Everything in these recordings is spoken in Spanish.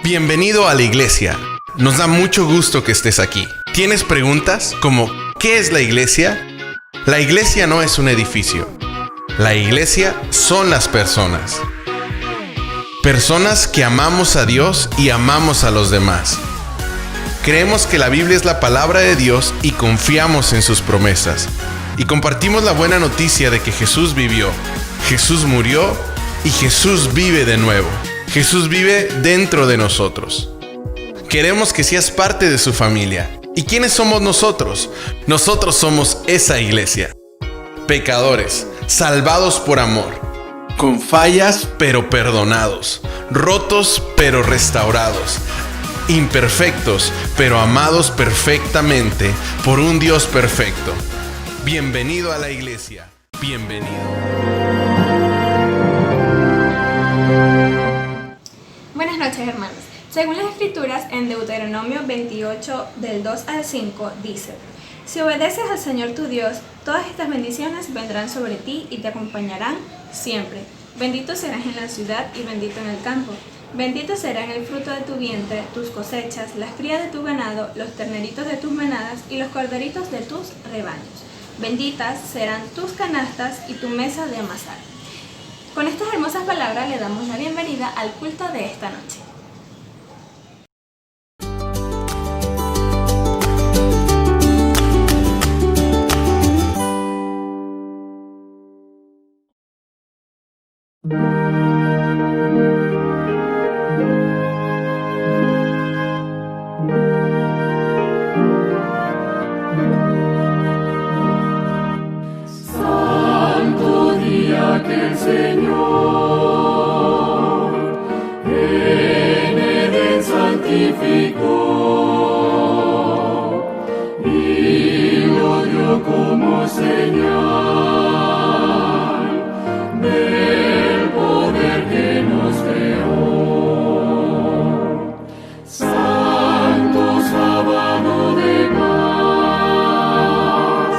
Bienvenido a la iglesia. Nos da mucho gusto que estés aquí. ¿Tienes preguntas como ¿qué es la iglesia? La iglesia no es un edificio. La iglesia son las personas. Personas que amamos a Dios y amamos a los demás. Creemos que la Biblia es la palabra de Dios y confiamos en sus promesas. Y compartimos la buena noticia de que Jesús vivió, Jesús murió y Jesús vive de nuevo. Jesús vive dentro de nosotros. Queremos que seas parte de su familia. ¿Y quiénes somos nosotros? Nosotros somos esa iglesia. Pecadores, salvados por amor, con fallas pero perdonados, rotos pero restaurados, imperfectos pero amados perfectamente por un Dios perfecto. Bienvenido a la iglesia. Bienvenido. Buenas noches, hermanos. Según las Escrituras, en Deuteronomio 28, del 2 al 5, dice: Si obedeces al Señor tu Dios, todas estas bendiciones vendrán sobre ti y te acompañarán siempre. Bendito serás en la ciudad y bendito en el campo. Bendito será el fruto de tu vientre, tus cosechas, las crías de tu ganado, los terneritos de tus manadas y los corderitos de tus rebaños. Benditas serán tus canastas y tu mesa de amasar. Con estas hermosas palabras le damos la bienvenida al culto de esta noche. Santo día que el Señor en Edén santificó y lo dio como señal del poder que nos creó. Santo sábado de paz,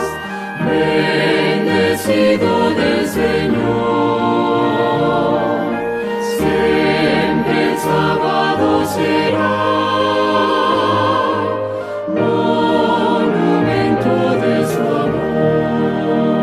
bendecido del Señor, siempre el sábado será monumento de su amor.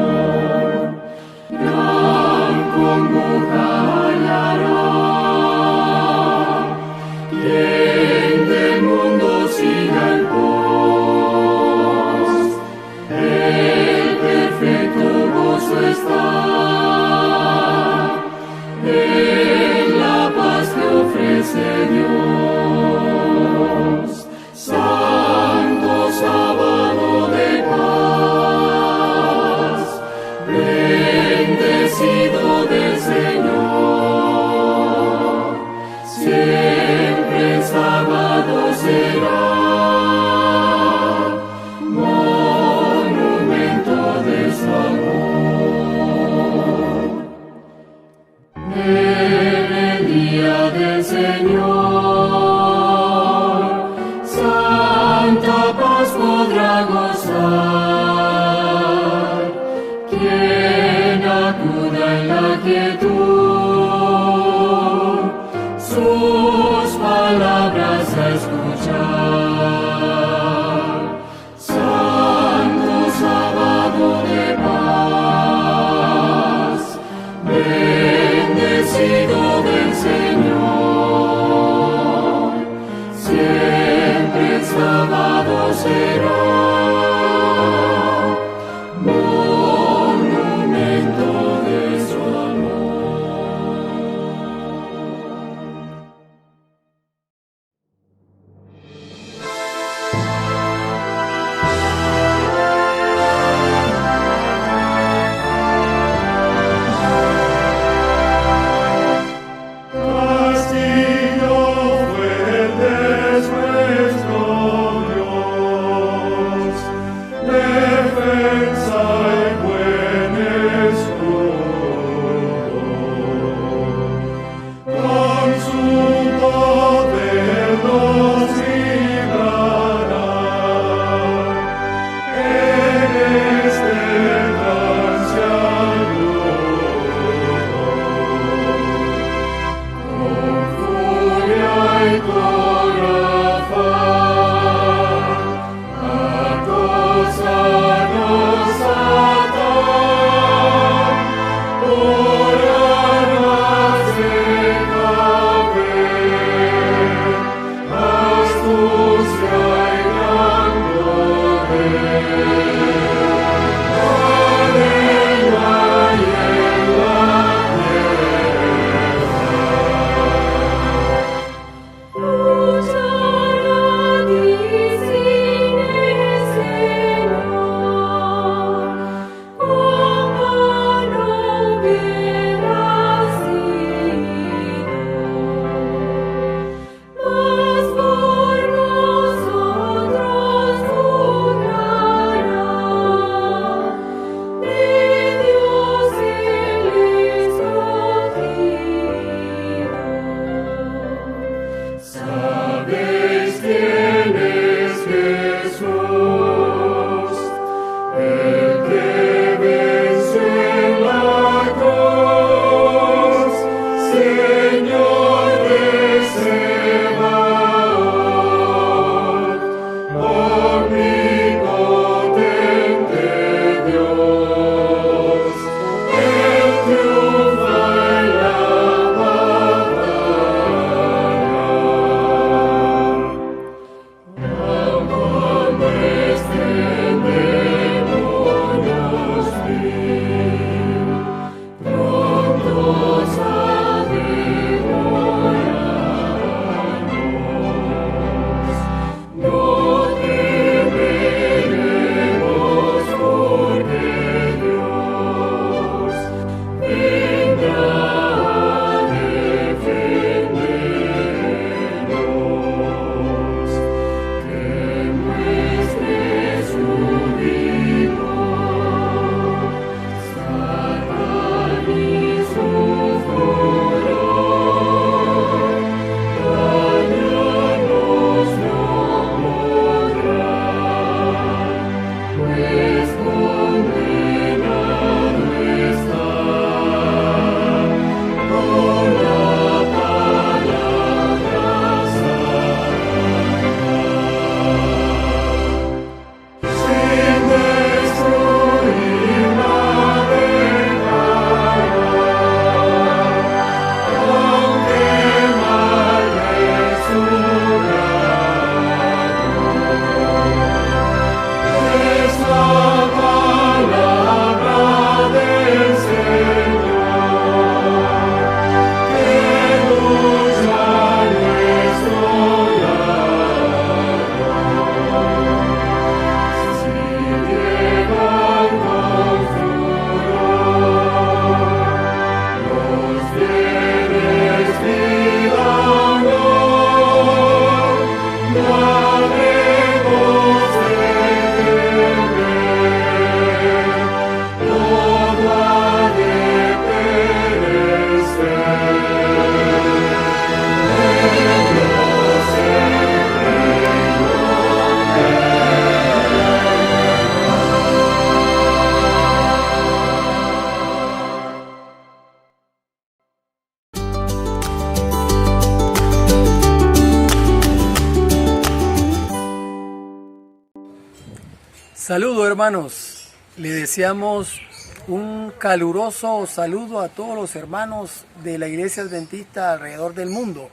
Saludos hermanos, le deseamos un caluroso saludo a todos los hermanos de la Iglesia Adventista alrededor del mundo.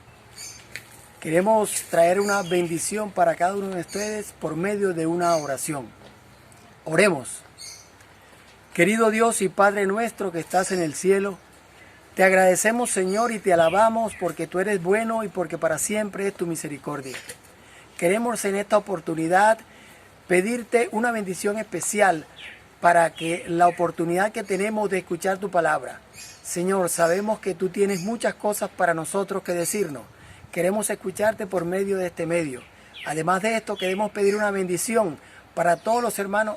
Queremos traer una bendición para cada uno de ustedes por medio de una oración. Oremos. Querido Dios y Padre nuestro que estás en el cielo, te agradecemos Señor y te alabamos porque tú eres bueno y porque para siempre es tu misericordia. Queremos en esta oportunidad pedirte una bendición especial para que la oportunidad que tenemos de escuchar tu palabra. Señor, sabemos que tú tienes muchas cosas para nosotros que decirnos. Queremos escucharte por medio de este medio. Además de esto, queremos pedir una bendición para todos los hermanos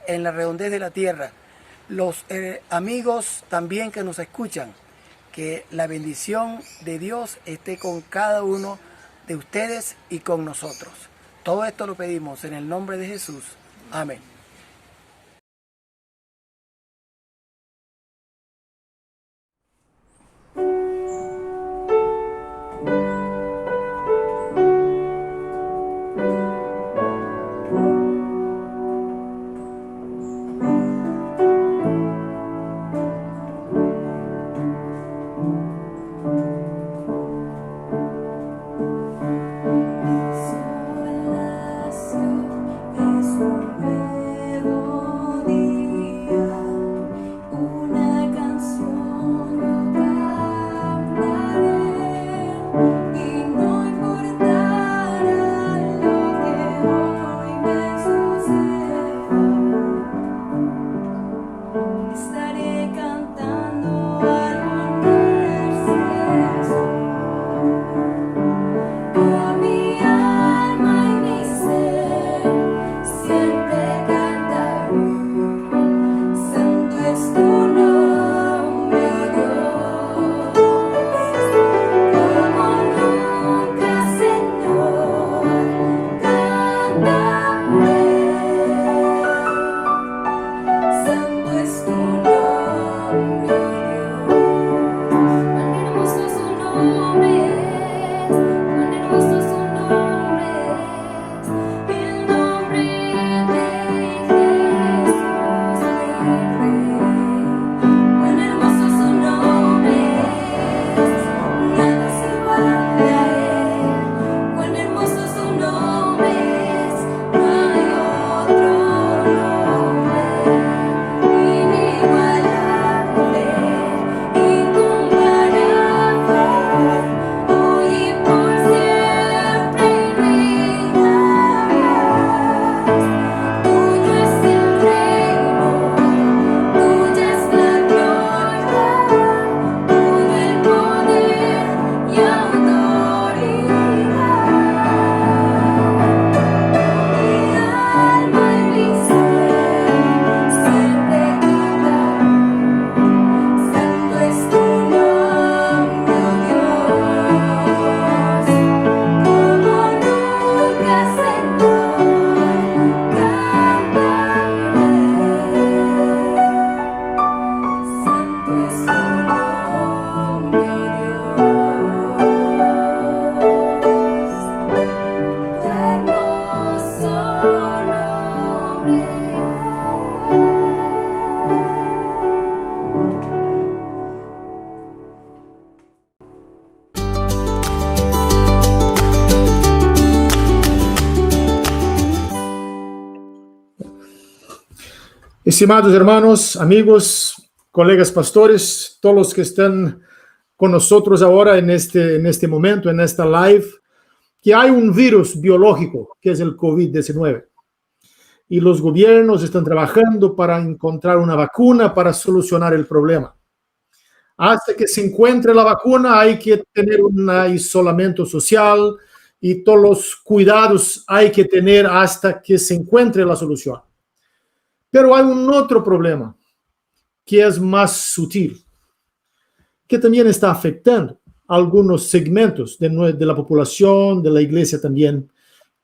en la redondez de la tierra, los amigos también que nos escuchan. Que la bendición de Dios esté con cada uno de ustedes y con nosotros. Todo esto lo pedimos en el nombre de Jesús. Amén. Estimados hermanos, amigos, colegas pastores, todos los que están con nosotros ahora en este momento, en esta live, que hay un virus biológico que es el COVID-19 y los gobiernos están trabajando para encontrar una vacuna para solucionar el problema. Hasta que se encuentre la vacuna hay que tener un aislamiento social y todos los cuidados hay que tener hasta que se encuentre la solución. Pero hay un otro problema que es más sutil, que también está afectando a algunos segmentos de la población, de la iglesia también,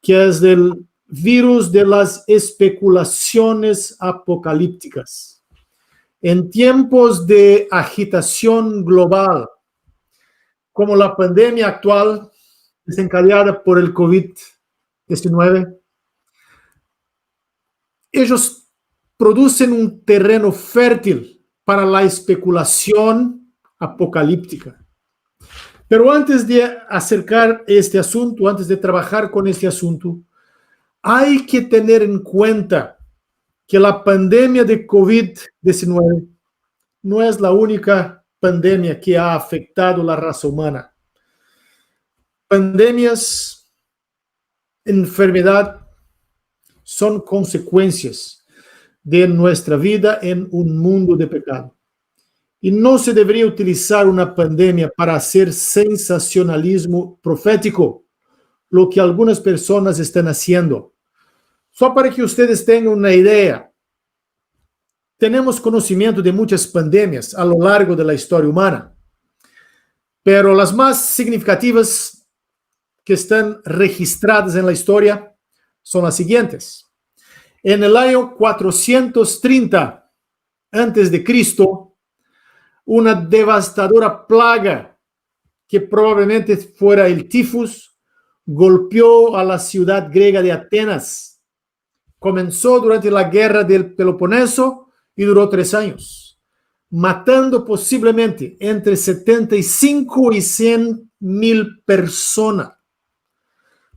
que es el virus de las especulaciones apocalípticas. En tiempos de agitación global, como la pandemia actual desencadenada por el COVID-19, ellos producen un terreno fértil para la especulación apocalíptica. Pero antes de acercar este asunto, antes de trabajar con este asunto, hay que tener en cuenta que la pandemia de COVID-19 no es la única pandemia que ha afectado la raza humana. Pandemias, enfermedad, son consecuencias de nuestra vida en un mundo de pecado. Y no se debería utilizar una pandemia para hacer sensacionalismo profético, lo que algunas personas están haciendo. Só para que ustedes tengan una idea, tenemos conocimiento de muchas pandemias a lo largo de la historia humana, pero las más significativas que están registradas en la historia son las siguientes. En el año 430 antes de Cristo, una devastadora plaga que probablemente fuera el tifus golpeó a la ciudad griega de Atenas. Comenzó durante la guerra del Peloponeso y duró 3 años, matando posiblemente entre 75 y 100,000 personas.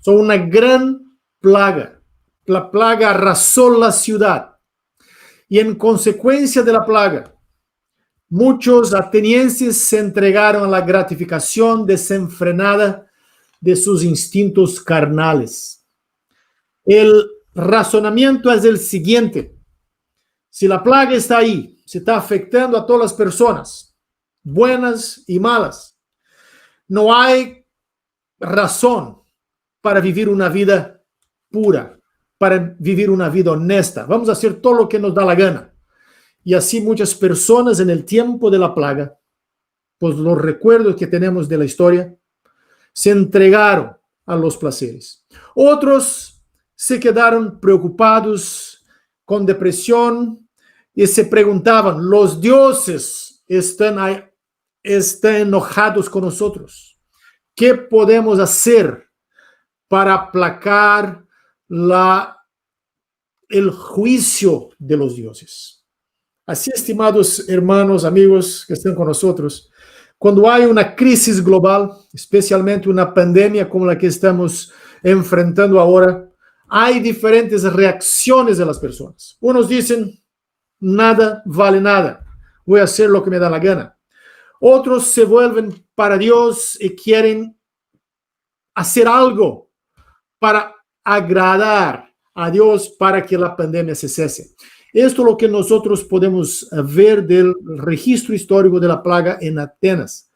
Son una gran plaga. La plaga arrasó la ciudad y en consecuencia de la plaga, muchos atenienses se entregaron a la gratificación desenfrenada de sus instintos carnales. El razonamiento es el siguiente: si la plaga está ahí, se está afectando a todas las personas, buenas y malas, no hay razón para vivir una vida pura, para vivir una vida honesta. Vamos a hacer todo lo que nos da la gana. Y así muchas personas en el tiempo de la plaga, pues los recuerdos que tenemos de la historia, se entregaron a los placeres. Otros se quedaron preocupados, con depresión, y se preguntaban, ¿los dioses están enojados con nosotros? ¿Qué podemos hacer para aplacar el juicio de los dioses? Así, estimados hermanos, amigos que están con nosotros, cuando hay una crisis global, especialmente una pandemia como la que estamos enfrentando ahora, hay diferentes reacciones de las personas. Unos dicen, nada vale nada, voy a hacer lo que me da la gana. Otros se vuelven para Dios y quieren hacer algo para agradar a Dios para que la pandemia se cese. Esto es lo que nosotros podemos ver del registro histórico de la plaga en Atenas,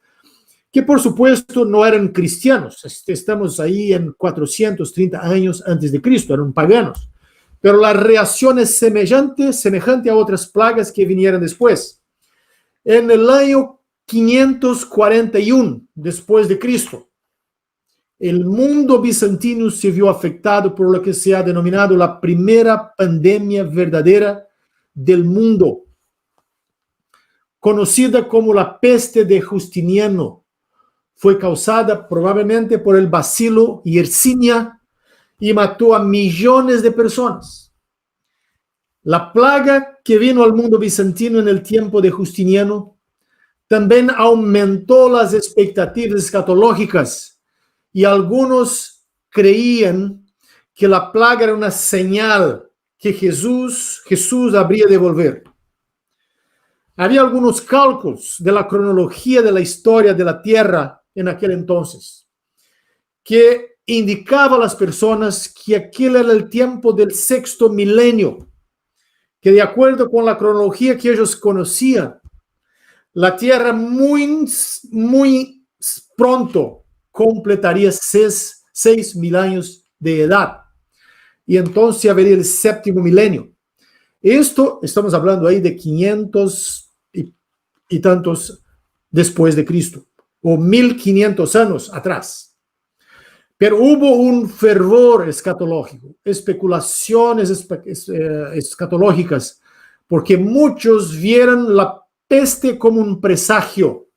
que por supuesto no eran cristianos. Estamos ahí en 430 años antes de Cristo, eran paganos. Pero la reacción es semejante a otras plagas que vinieron después. En el año 541 después de Cristo, el mundo bizantino se vio afectado por lo que se ha denominado la primera pandemia verdadera del mundo, conocida como la peste de Justiniano. Fue causada probablemente por el bacilo Yersinia y mató a millones de personas. La plaga que vino al mundo bizantino en el tiempo de Justiniano también aumentó las expectativas escatológicas, y algunos creían que la plaga era una señal que Jesús habría de volver. Había algunos cálculos de la cronología de la historia de la tierra en aquel entonces que indicaba a las personas que aquel era el tiempo del 6º milenio, que de acuerdo con la cronología que ellos conocían, la tierra muy pronto completaría 6,000 años de edad. Y entonces habría el 7º milenio. Esto estamos hablando ahí de 500 y tantos después de Cristo, o 1500 años atrás. Pero hubo un fervor escatológico, especulaciones escatológicas, porque muchos vieron la peste como un presagio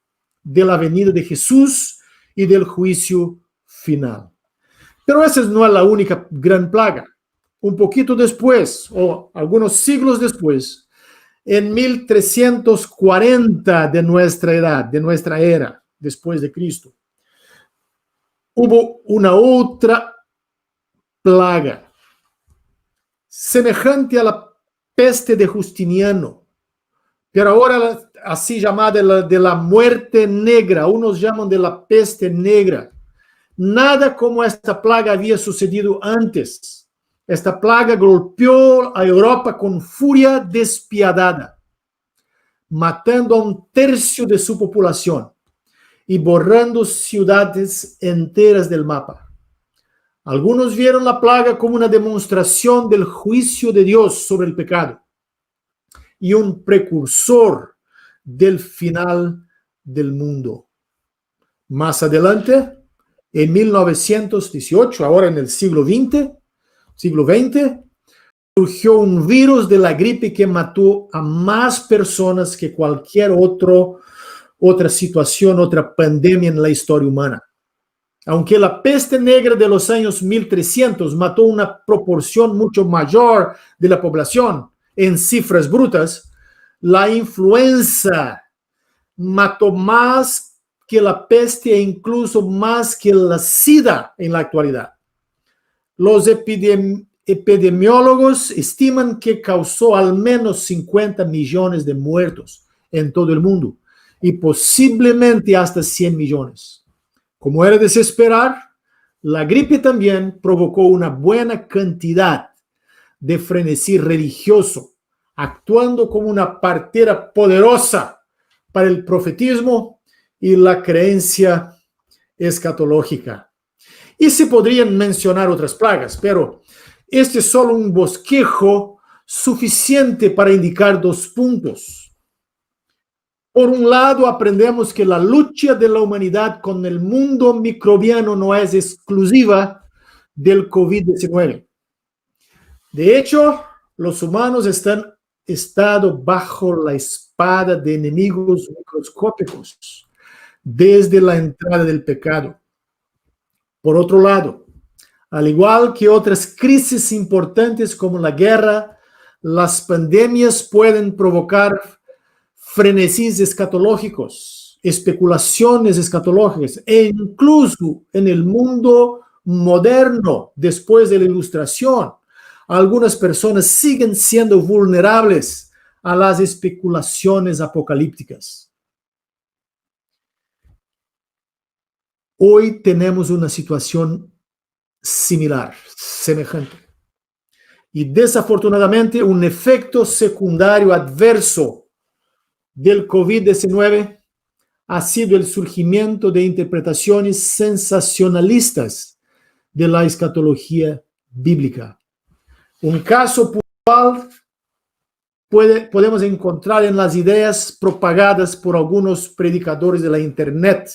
de la venida de Jesús y del juicio final. Pero esa no es la única gran plaga. un poquito después, o algunos siglos después, en 1340 de nuestra edad, de nuestra era, después de Cristo, hubo una otra plaga, semejante a la peste de Justiniano, pero ahora así llamada de la muerte negra, unos llaman de la peste negra. Nada como esta plaga había sucedido antes. Esta plaga golpeó a Europa con furia despiadada, matando a 1/3 de su población y borrando ciudades enteras del mapa. Algunos vieron la plaga como una demostración del juicio de Dios sobre el pecado y un precursor del final del mundo. Más adelante, en 1918, ahora en el siglo XX, surgió un virus de la gripe que mató a más personas que cualquier otra situación, otra pandemia en la historia humana. Aunque la peste negra de los años 1300 mató una proporción mucho mayor de la población en cifras brutas, la influenza mató más que la peste e incluso más que la SIDA en la actualidad. Los epidemiólogos estiman que causó al menos 50 millones de muertos en todo el mundo y posiblemente hasta 100 millones. Como era de esperar, la gripe también provocó una buena cantidad de frenesí religioso, actuando como una partera poderosa para el profetismo y la creencia escatológica. Y se podrían mencionar otras plagas, pero este es solo un bosquejo suficiente para indicar 2 puntos. Por un lado, aprendemos que la lucha de la humanidad con el mundo microbiano no es exclusiva del COVID-19. De hecho, los humanos han estado bajo la espada de enemigos microscópicos desde la entrada del pecado. Por otro lado, al igual que otras crisis importantes como la guerra, las pandemias pueden provocar frenesís escatológicos, especulaciones escatológicas, e incluso en el mundo moderno, después de la Ilustración, algunas personas siguen siendo vulnerables a las especulaciones apocalípticas. Hoy tenemos una situación similar, semejante. Y desafortunadamente, un efecto secundario adverso del COVID-19 ha sido el surgimiento de interpretaciones sensacionalistas de la escatología bíblica. Un caso puntual podemos encontrar en las ideas propagadas por algunos predicadores de la Internet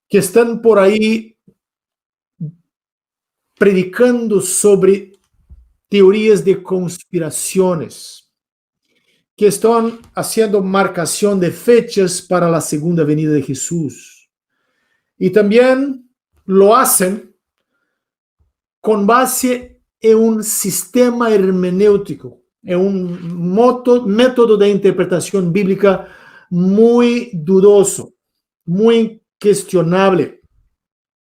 que están por ahí predicando sobre teorías de conspiraciones, que están haciendo marcación de fechas para la segunda venida de Jesús. Y también lo hacen con base en un sistema hermenéutico, en un método de interpretación bíblica muy dudoso, muy cuestionable.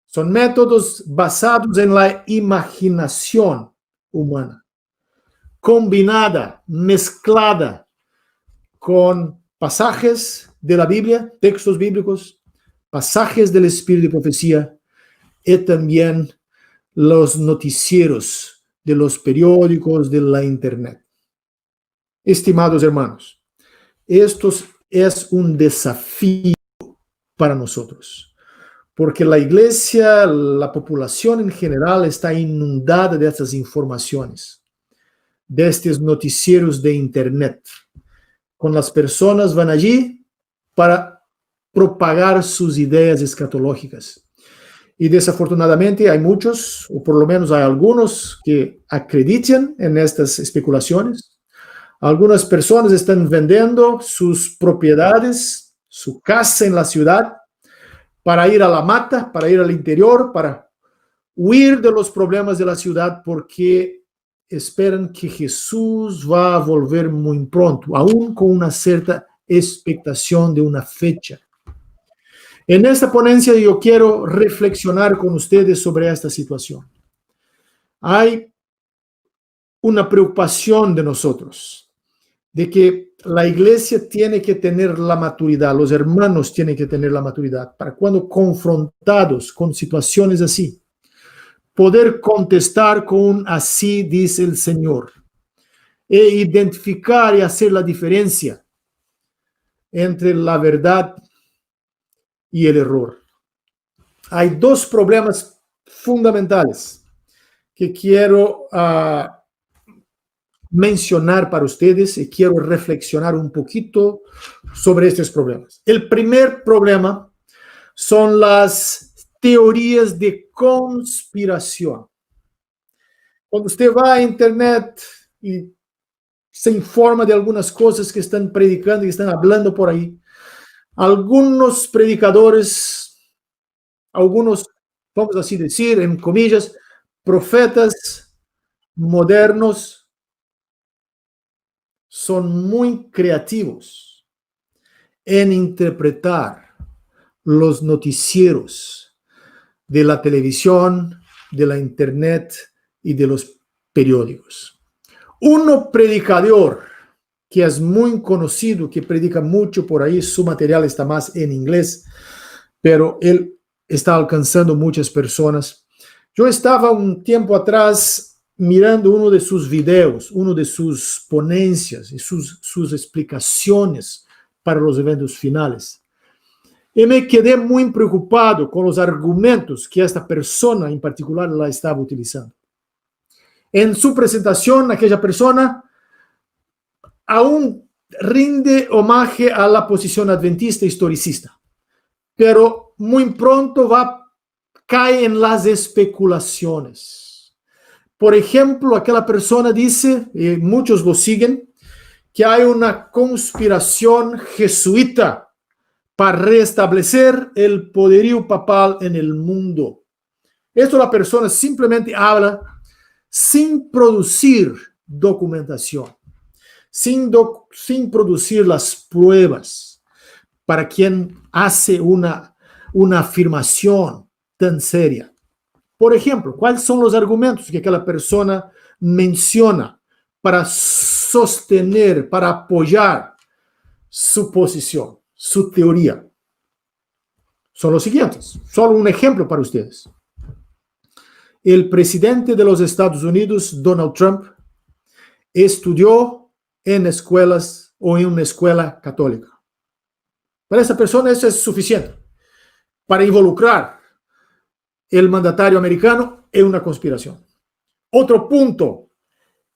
Son métodos basados en la imaginación humana, combinada, mezclada con pasajes de la Biblia, textos bíblicos, pasajes del Espíritu de profecía y también los noticieros de los periódicos de la Internet. Estimados hermanos, esto es un desafío para nosotros, porque la iglesia, la población en general está inundada de estas informaciones, de estos noticieros de Internet. Con las personas van allí para propagar sus ideas escatológicas. Y desafortunadamente hay muchos, o por lo menos hay algunos, que acreditan en estas especulaciones. Algunas personas están vendiendo sus propiedades, su casa en la ciudad, para ir a la mata, para ir al interior, para huir de los problemas de la ciudad porque esperan que Jesús va a volver muy pronto, aún con una cierta expectación de una fecha. En esta ponencia yo quiero reflexionar con ustedes sobre esta situación. Hay una preocupación de nosotros, de que la iglesia tiene que tener la maturidad, los hermanos tienen que tener la maturidad para cuando confrontados con situaciones así, poder contestar con un así dice el Señor e identificar y hacer la diferencia entre la verdad y el error. Hay dos problemas fundamentales que quiero mencionar para ustedes y quiero reflexionar un poquito sobre estos problemas. El primer problema son las teorías de conspiración. Cuando usted va a internet y se informa de algunas cosas que están predicando y están hablando por ahí, algunos predicadores, algunos, vamos así decir, en comillas, profetas modernos, son muy creativos en interpretar los noticieros de la televisión, de la internet y de los periódicos. Un predicador que es muy conocido, que predica mucho por ahí, su material está más en inglés, pero él está alcanzando muchas personas. Yo estaba un tiempo atrás mirando uno de sus videos, uno de sus ponencias y sus explicaciones para los eventos finales. Y me quedé muy preocupado con los argumentos que esta persona en particular la estaba utilizando. En su presentación, aquella persona aún rinde homenaje a la posición adventista historicista, pero muy pronto cae en las especulaciones. Por ejemplo, aquella persona dice, y muchos lo siguen, que hay una conspiración jesuita para restablecer el poderío papal en el mundo. Esto la persona simplemente habla sin producir documentación, sin producir las pruebas para quien hace una afirmación tan seria. Por ejemplo, ¿cuáles son los argumentos que aquella persona menciona para sostener, para apoyar su posición, su teoría? Son los siguientes. Solo un ejemplo para ustedes. El presidente de los Estados Unidos, Donald Trump, estudió en escuelas o en una escuela católica. Para esa persona eso es suficiente para involucrar el mandatario americano en una conspiración. Otro punto,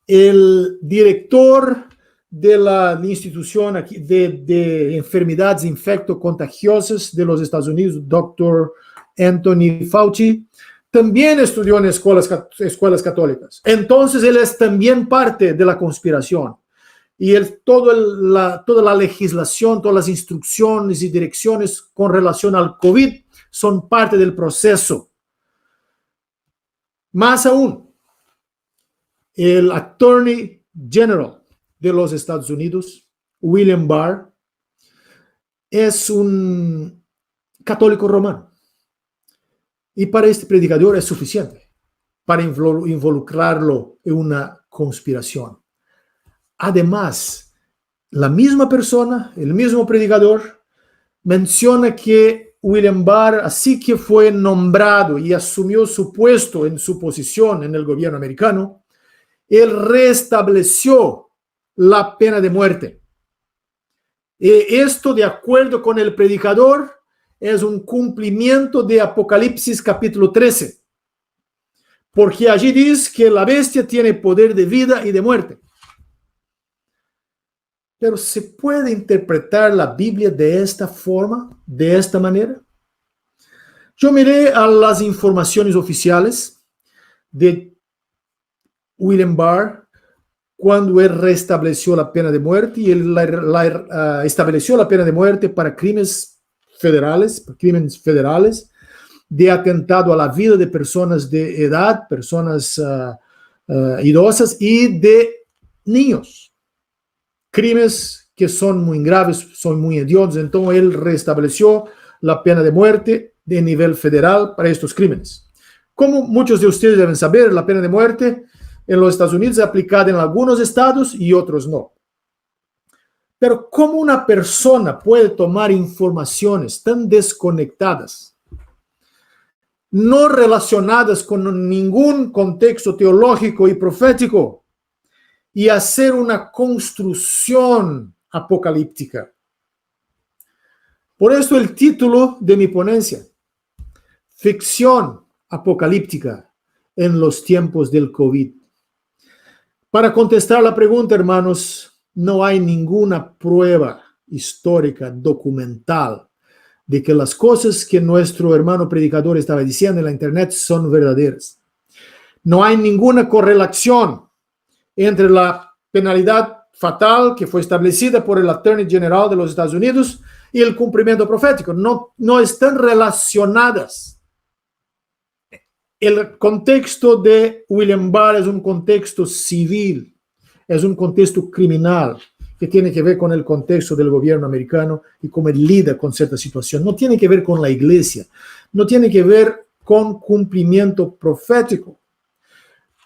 el director de la institución de enfermedades infecto-contagiosas de los Estados Unidos, Dr. Anthony Fauci, también estudió en escuelas católicas. Entonces, él es también parte de la conspiración. Y toda la legislación, todas las instrucciones y direcciones con relación al COVID son parte del proceso. Más aún, el Attorney General de los Estados Unidos, William Barr, es un católico romano. Y para este predicador es suficiente para involucrarlo en una conspiración. Además, la misma persona, el mismo predicador, menciona que William Barr, así que fue nombrado y asumió su puesto en su posición en el gobierno americano, él restableció la pena de muerte. Y esto, de acuerdo con el predicador, es un cumplimiento de Apocalipsis capítulo 13, porque allí dice que la bestia tiene poder de vida y de muerte. Pero ¿se puede interpretar la Biblia de esta forma, de esta manera? Yo miré a las informaciones oficiales de William Barr cuando él restableció la pena de muerte y él estableció la pena de muerte para crímenes federales de atentado a la vida de personas de edad, personas idosas y de niños. Crímenes que son muy graves, son muy hediondos. Entonces él restableció la pena de muerte de nivel federal para estos crímenes. Como muchos de ustedes deben saber, la pena de muerte en los Estados Unidos es aplicada en algunos estados y otros no. Pero ¿cómo una persona puede tomar informaciones tan desconectadas, no relacionadas con ningún contexto teológico y profético, y hacer una construcción apocalíptica? Por esto el título de mi ponencia: Ficción apocalíptica en los tiempos del COVID. Para contestar la pregunta, hermanos, no hay ninguna prueba histórica, documental, de que las cosas que nuestro hermano predicador estaba diciendo en la internet son verdaderas. No hay ninguna correlación entre la penalidad fatal que fue establecida por el Attorney General de los Estados Unidos y el cumplimiento profético. No están relacionadas. El contexto de William Barr es un contexto civil, es un contexto criminal que tiene que ver con el contexto del gobierno americano y cómo él lidia con cierta situación. No tiene que ver con la iglesia, no tiene que ver con cumplimiento profético.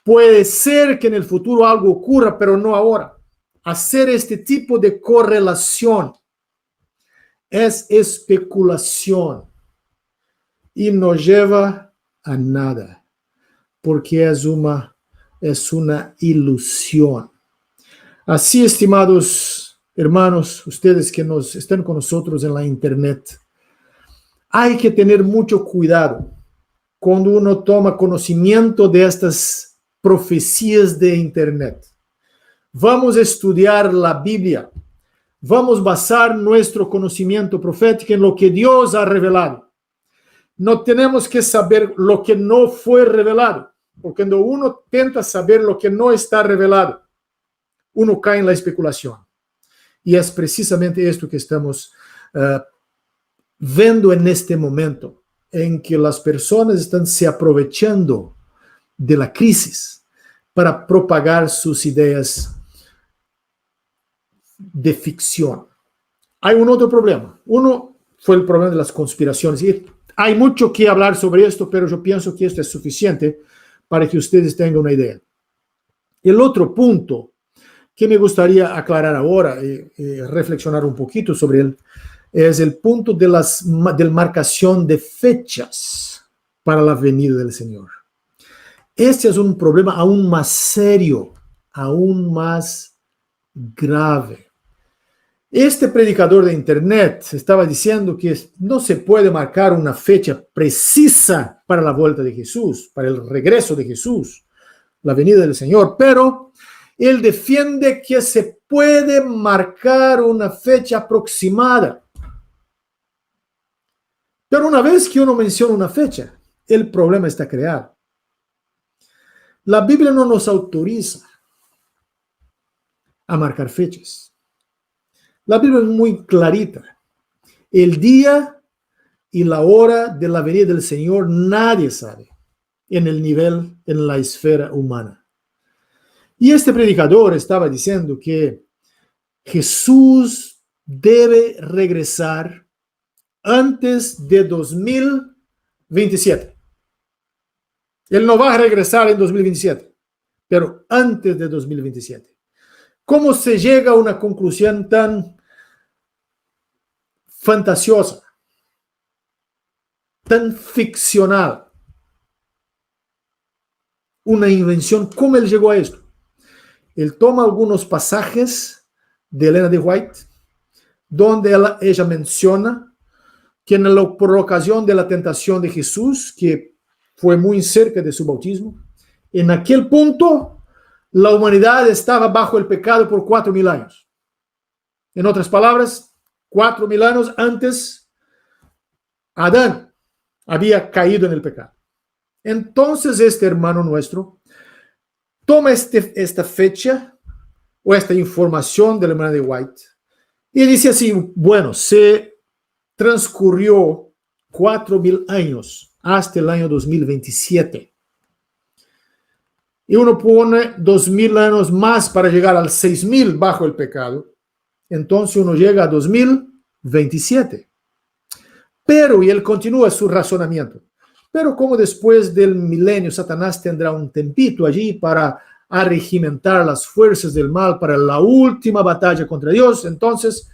Puede ser que en el futuro algo ocurra, pero no ahora. Hacer este tipo de correlación es especulación y no lleva a nada, porque es una ilusión. Así, estimados hermanos, ustedes que están con nosotros en la internet, hay que tener mucho cuidado cuando uno toma conocimiento de estas profecías de internet. Vamos a estudiar la Biblia. Vamos a basar nuestro conocimiento profético en lo que Dios ha revelado. No tenemos que saber lo que no fue revelado, porque cuando uno tenta saber lo que no está revelado, uno cae en la especulación. Y es precisamente esto que estamos viendo en este momento, en que las personas están se aprovechando de la crisis para propagar sus ideas de ficción. Hay un otro problema. Uno fue el problema de las conspiraciones. Y hay mucho que hablar sobre esto, pero yo pienso que esto es suficiente para que ustedes tengan una idea. El otro punto que me gustaría aclarar ahora y reflexionar un poquito sobre él es el punto de la marcación de fechas para la venida del Señor. Este es un problema aún más serio, aún más grave. Este predicador de internet estaba diciendo que no se puede marcar una fecha precisa para la vuelta de Jesús, para el regreso de Jesús, la venida del Señor, pero él defiende que se puede marcar una fecha aproximada. Pero una vez que uno menciona una fecha, el problema está creado. La Biblia no nos autoriza a marcar fechas. La Biblia es muy clarita. El día y la hora de la venida del Señor nadie sabe en el nivel, en la esfera humana. Y este predicador estaba diciendo que Jesús debe regresar antes de 2027. Él no va a regresar en 2027, pero antes de 2027. ¿Cómo se llega a una conclusión tan fantasiosa, tan ficcional? Una invención. ¿Cómo él llegó a esto? Él toma algunos pasajes de Elena de White, donde ella menciona que por ocasión de la tentación de Jesús, que fue muy cerca de su bautismo, en aquel punto la humanidad estaba bajo el pecado por 4,000 años. En otras palabras, 4,000 años antes, Adán había caído en el pecado. Entonces este hermano nuestro toma esta fecha o esta información de la hermana de White y dice así: bueno, se transcurrió 4,000 años hasta el año 2027. Y uno pone 2000 años más para llegar al 6000 bajo el pecado. Entonces uno llega a 2027. Pero, y él continúa su razonamiento, pero como después del milenio Satanás tendrá un tempito allí para arregimentar las fuerzas del mal para la última batalla contra Dios, entonces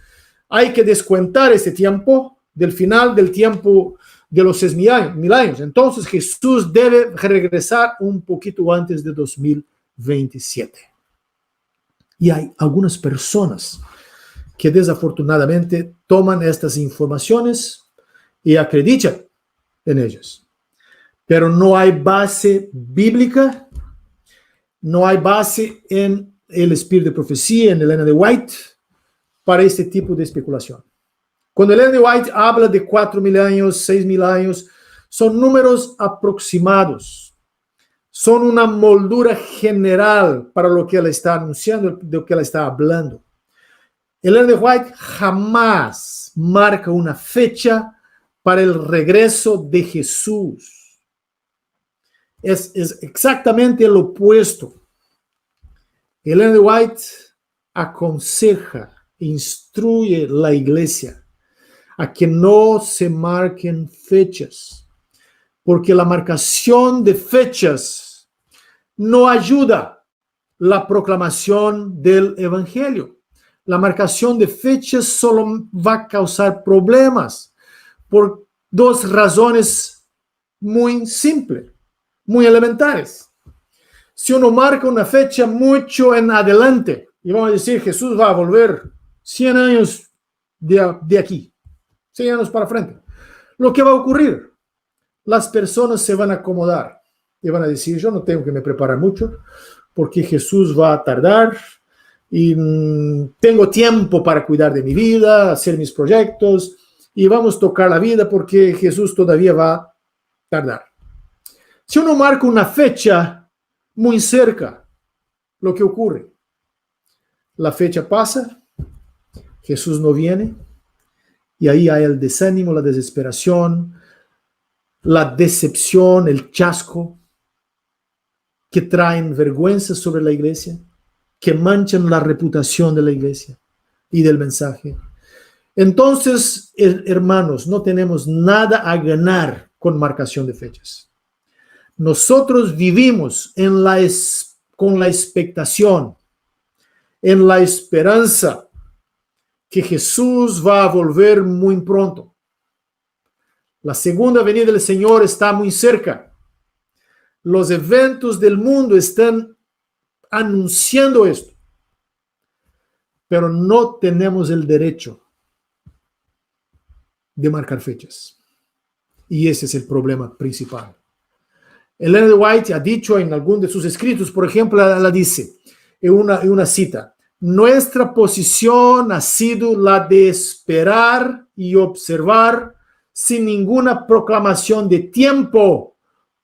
hay que descuentar ese tiempo del final del tiempo de los 6000 años. Entonces Jesús debe regresar un poquito antes de 2027. Y hay algunas personas que desafortunadamente toman estas informaciones y acreditan en ellas. Pero no hay base bíblica, no hay base en el espíritu de profecía, en Elena de White, para este tipo de especulación. Cuando Elena de White habla de 4000 años, 6000 años, son números aproximados. Son una moldura general para lo que ella está anunciando, de lo que ella está hablando. Elena de White jamás marca una fecha para el regreso de Jesús. Es exactamente lo opuesto. Elena de White aconseja, instruye la iglesia a que no se marquen fechas, porque la marcación de fechas no ayuda la proclamación del evangelio. La marcación de fechas solo va a causar problemas por dos razones muy simples, muy elementares. Si uno marca una fecha mucho en adelante, y vamos a decir Jesús va a volver 100 años de aquí, 100 años para frente, lo que va a ocurrir, las personas se van a acomodar y van a decir, yo no tengo que me preparar mucho porque Jesús va a tardar y tengo tiempo para cuidar de mi vida, hacer mis proyectos y vamos a tocar la vida porque Jesús todavía va a tardar. Si uno marca una fecha muy cerca, lo que ocurre, la fecha pasa, Jesús no viene y ahí hay el desánimo, la desesperación, la decepción, el chasco que traen vergüenza sobre la iglesia, que manchan la reputación de la iglesia y del mensaje. Entonces, hermanos, no tenemos nada a ganar con marcación de fechas. Nosotros vivimos con la expectación, en la esperanza que Jesús va a volver muy pronto. La segunda venida del Señor está muy cerca. Los eventos del mundo están anunciando esto, pero no tenemos el derecho de marcar fechas. Y ese es el problema principal. Elena de White ha dicho en algún de sus escritos, por ejemplo, la dice en una cita, nuestra posición ha sido la de esperar y observar sin ninguna proclamación de tiempo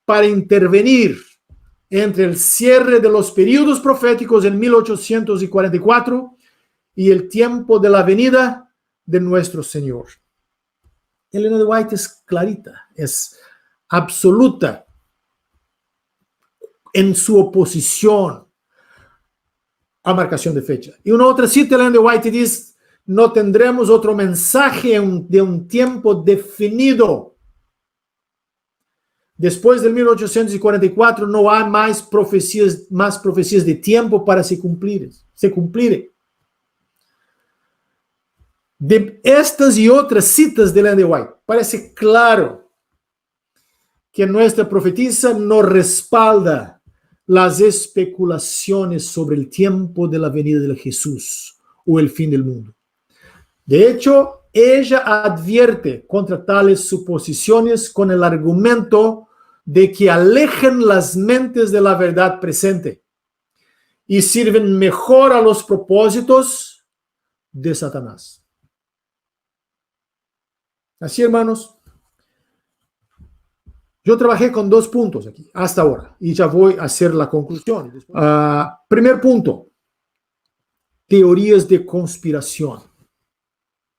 para intervenir entre el cierre de los periodos proféticos en 1844 y el tiempo de la venida de nuestro Señor. Elena de White es clarita, es absoluta en su oposición a marcación de fecha. Y una otra cita, Elena de White dice, no tendremos otro mensaje de un tiempo definido. Después del 1844 no hay más profecías de tiempo para se cumplir. De estas y otras citas de Elena de White, parece claro que nuestra profetisa no respalda las especulaciones sobre el tiempo de la venida de Jesús o el fin del mundo. De hecho, ella advierte contra tales suposiciones con el argumento de que alejan las mentes de la verdad presente y sirven mejor a los propósitos de Satanás. Así, hermanos, yo trabajé con 2 puntos aquí hasta ahora y ya voy a hacer la conclusión. Primer punto, teorías de conspiración.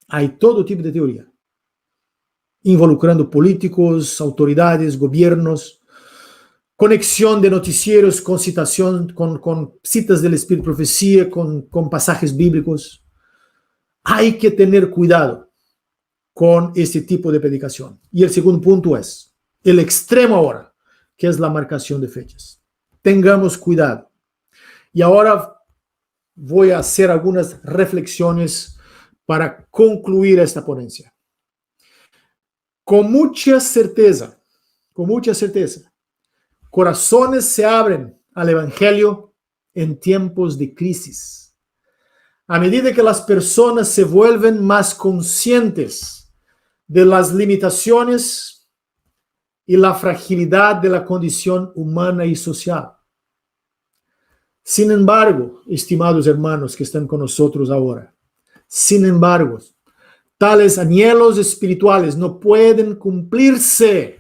Hay todo tipo de teoría. involucrando políticos, autoridades, gobiernos, conexión de noticieros con citación, con citas del Espíritu Profecía, con pasajes bíblicos. Hay que tener cuidado con este tipo de predicación. Y el segundo punto es el extremo ahora, que es la marcación de fechas. Tengamos cuidado. Y ahora voy a hacer algunas reflexiones para concluir esta ponencia. Con mucha certeza, corazones se abren al Evangelio en tiempos de crisis. A medida que las personas se vuelven más conscientes de las limitaciones y la fragilidad de la condición humana y social. Sin embargo, estimados hermanos que están con nosotros ahora, sin embargo, tales anhelos espirituales no pueden cumplirse,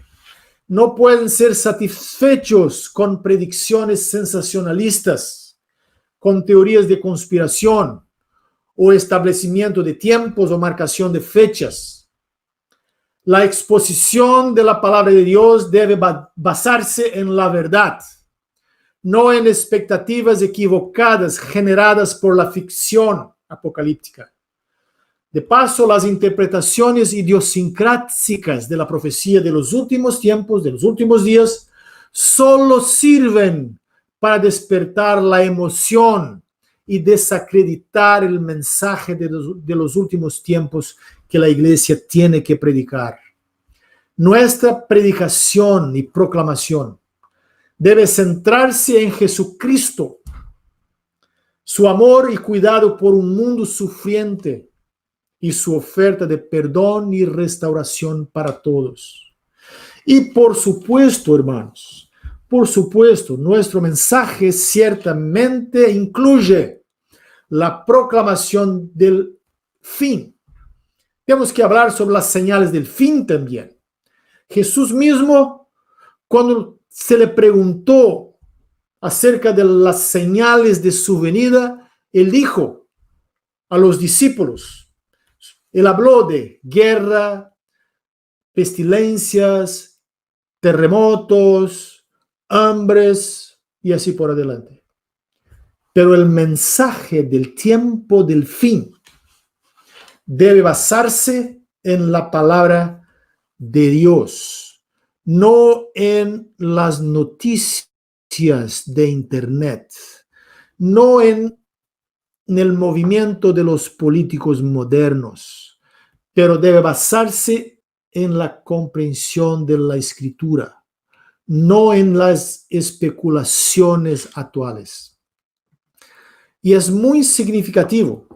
no pueden ser satisfechos con predicciones sensacionalistas, con teorías de conspiración o establecimiento de tiempos o marcación de fechas. La exposición de la palabra de Dios debe basarse en la verdad, no en expectativas equivocadas generadas por la ficción apocalíptica. De paso, las interpretaciones idiosincráticas de la profecía de los últimos tiempos, de los últimos días, solo sirven para despertar la emoción y desacreditar el mensaje de los últimos tiempos que la iglesia tiene que predicar. Nuestra predicación y proclamación debe centrarse en Jesucristo, su amor y cuidado por un mundo sufriente y su oferta de perdón y restauración para todos. Y por supuesto, hermanos, nuestro mensaje ciertamente incluye la proclamación del fin. Tenemos que hablar sobre las señales del fin también. Jesús mismo, cuando se le preguntó acerca de las señales de su venida, él dijo a los discípulos, él habló de guerra, pestilencias, terremotos, hambres y así por adelante. Pero el mensaje del tiempo del fin debe basarse en la palabra de Dios, no en las noticias de Internet, no en el movimiento de los políticos modernos, pero debe basarse en la comprensión de la Escritura, no en las especulaciones actuales. Y es muy significativo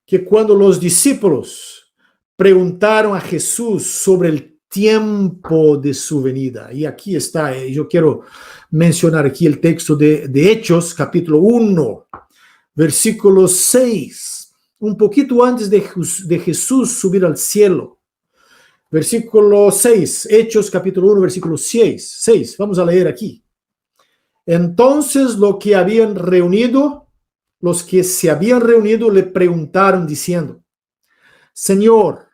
que cuando los discípulos preguntaron a Jesús sobre el tiempo de su venida, y aquí está, yo quiero mencionar aquí el texto de Hechos, capítulo 1, versículo 6, un poquito antes de Jesús subir al cielo. Versículo 6, Hechos capítulo 1, versículo 6. Vamos a leer aquí. Entonces los que se habían reunido le preguntaron diciendo, Señor,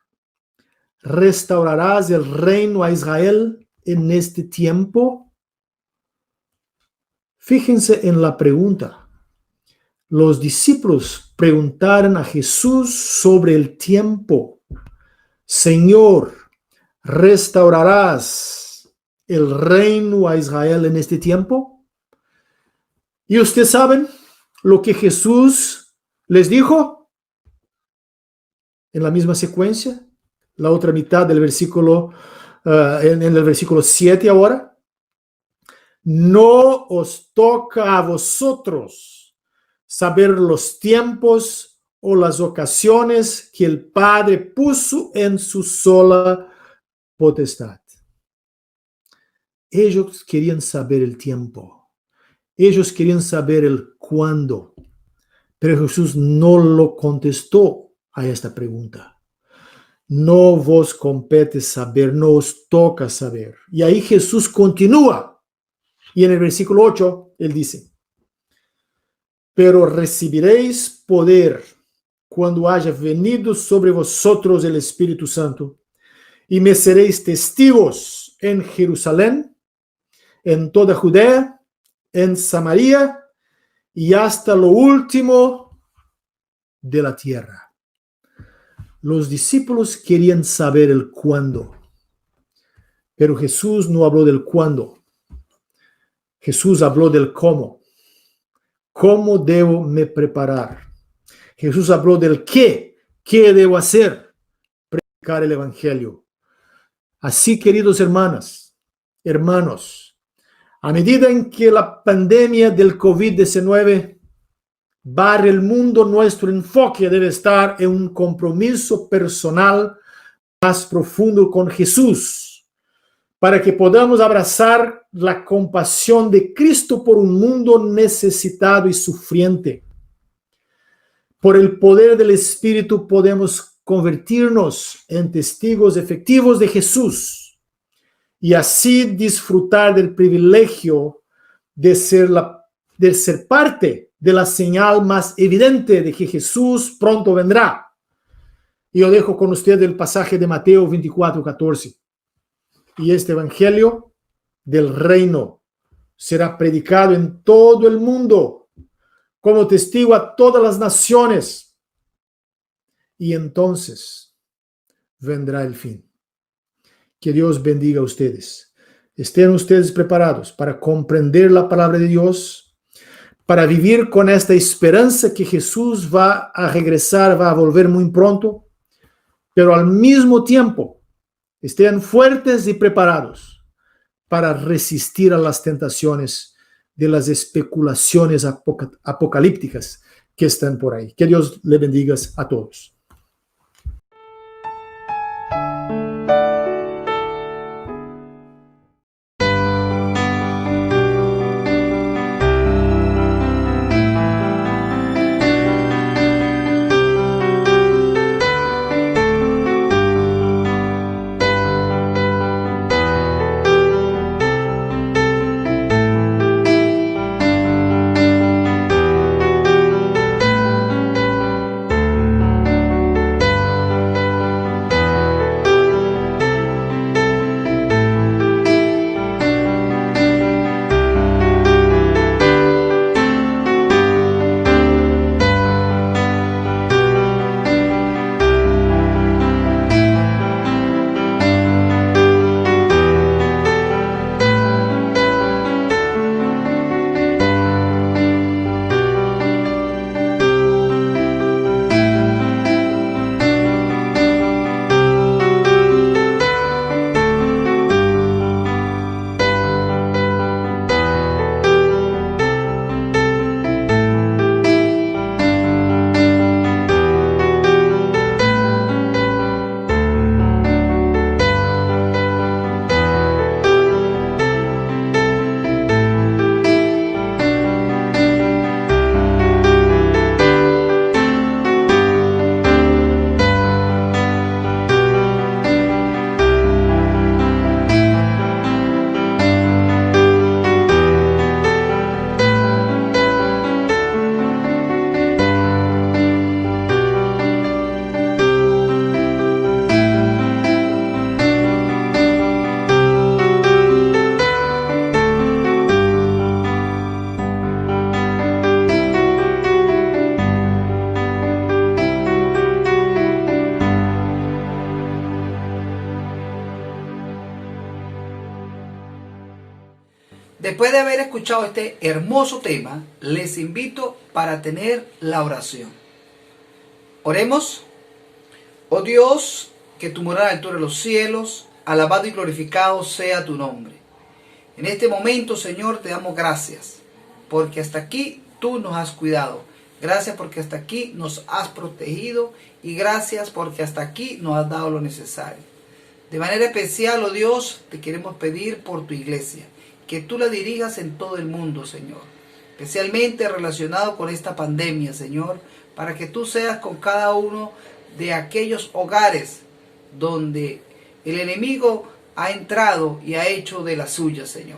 ¿restaurarás el reino a Israel en este tiempo? Fíjense en la pregunta. Los discípulos preguntaron a Jesús sobre el tiempo. Señor, ¿restaurarás el reino a Israel en este tiempo? Y ustedes saben lo que Jesús les dijo en la misma secuencia, la otra mitad del versículo, en el versículo 7 ahora. No os toca a vosotros saber los tiempos o las ocasiones que el Padre puso en su sola potestad. Ellos querían saber el tiempo. Ellos querían saber el cuándo. Pero Jesús no lo contestó a esta pregunta. No vos compete saber, no os toca saber. Y ahí Jesús continúa. Y en el versículo 8, él dice, pero recibiréis poder cuando haya venido sobre vosotros el Espíritu Santo, y me seréis testigos en Jerusalén, en toda Judea, en Samaria y hasta lo último de la tierra. Los discípulos querían saber el cuándo, pero Jesús no habló del cuándo. Jesús habló del cómo. ¿Cómo debo me preparar? Jesús habló del qué. ¿Qué debo hacer? Predicar el evangelio. Así, queridos hermanos, a medida en que la pandemia del COVID-19 barre el mundo, nuestro enfoque debe estar en un compromiso personal más profundo con Jesús, para que podamos abrazar la compasión de Cristo por un mundo necesitado y sufriente. Por el poder del Espíritu podemos convertirnos en testigos efectivos de Jesús y así disfrutar del privilegio de ser parte de la señal más evidente de que Jesús pronto vendrá. Y yo dejo con usted el pasaje de Mateo 24:14. Y este evangelio del reino será predicado en todo el mundo como testigo a todas las naciones. Y entonces vendrá el fin. Que Dios bendiga a ustedes. Estén ustedes preparados para comprender la palabra de Dios, para vivir con esta esperanza que Jesús va a regresar, va a volver muy pronto, pero al mismo tiempo estén fuertes y preparados para resistir a las tentaciones de las especulaciones apocalípticas que están por ahí. Que Dios le bendiga a todos. Después de haber escuchado este hermoso tema, les invito para tener la oración. Oremos. Oh Dios, que tu morada a la altura de los cielos, alabado y glorificado sea tu nombre. En este momento, Señor, te damos gracias, porque hasta aquí tú nos has cuidado. Gracias porque hasta aquí nos has protegido y gracias porque hasta aquí nos has dado lo necesario. De manera especial, oh Dios, te queremos pedir por tu iglesia, que tú la dirijas en todo el mundo, Señor, especialmente relacionado con esta pandemia, Señor, para que tú seas con cada uno de aquellos hogares donde el enemigo ha entrado y ha hecho de la suya, Señor.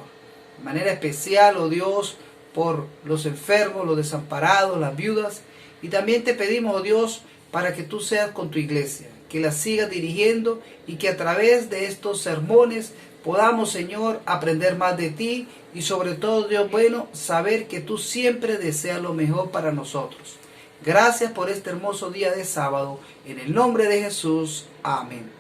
De manera especial, oh Dios, por los enfermos, los desamparados, las viudas, y también te pedimos, oh Dios, para que tú seas con tu iglesia, que la sigas dirigiendo y que a través de estos sermones podamos, Señor, aprender más de ti y sobre todo, Dios bueno, saber que tú siempre deseas lo mejor para nosotros. Gracias por este hermoso día de sábado. En el nombre de Jesús. Amén.